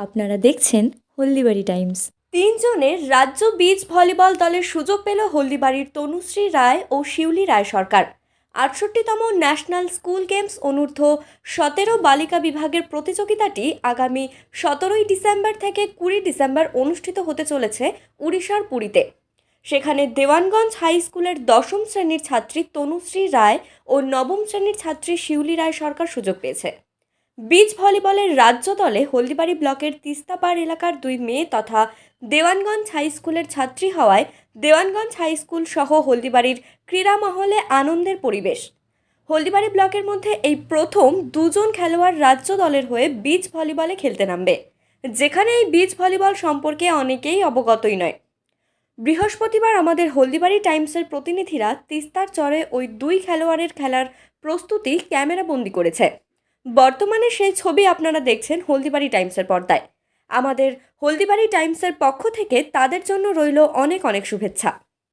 আপনারা দেখছেন হলদিবাড়ি টাইমস। 3 জনের রাজ্য বিচ ভলিবল দলের সুযোগ পেল হলদিবাড়ির তনুশ্রী রায় ও শিউলি রায় সরকার। 68তম ন্যাশনাল স্কুল গেমস অনূর্ধ্ব 17 বালিকা বিভাগের প্রতিযোগিতাটি আগামী 17 ডিসেম্বর থেকে 20 ডিসেম্বর অনুষ্ঠিত হতে চলেছে উড়িষ্যার পুরীতে। সেখানে দেওয়ানগঞ্জ হাই স্কুলের 10ম শ্রেণীর ছাত্রী তনুশ্রী রায় ও 9ম শ্রেণীর ছাত্রী শিউলি রায় সরকার সুযোগ পেয়েছে। বিচ ভলিবলের রাজ্য দলে হলদিবাড়ি ব্লকের তিস্তাপাড় এলাকার 2 মেয়ে তথা দেওয়ানগঞ্জ হাই স্কুলের ছাত্রী হওয়ায় দেওয়ানগঞ্জ হাই স্কুল সহ হলদিবাড়ির ক্রীড়া মহলে আনন্দের পরিবেশ। হলদিবাড়ি ব্লকের মধ্যে এই প্রথম 2 জন খেলোয়াড় রাজ্য দলের হয়ে বিচ ভলিবলে খেলতে নামবে, যেখানে এই বিচ ভলিবল সম্পর্কে অনেকেই অবগতই নয়। বৃহস্পতিবার আমাদের হলদিবাড়ি টাইমসের প্রতিনিধিরা তিস্তার চরে ওই 2 খেলোয়াড়ের খেলার প্রস্তুতি ক্যামেরাবন্দি করেছে। বর্তমানে সেই ছবি আপনারা দেখছেন হলদিবাড়ি টাইমসের পর্দায়। আমাদের হলদিবাড়ি টাইমসের পক্ষ থেকে তাদের জন্য রইল অনেক অনেক শুভেচ্ছা।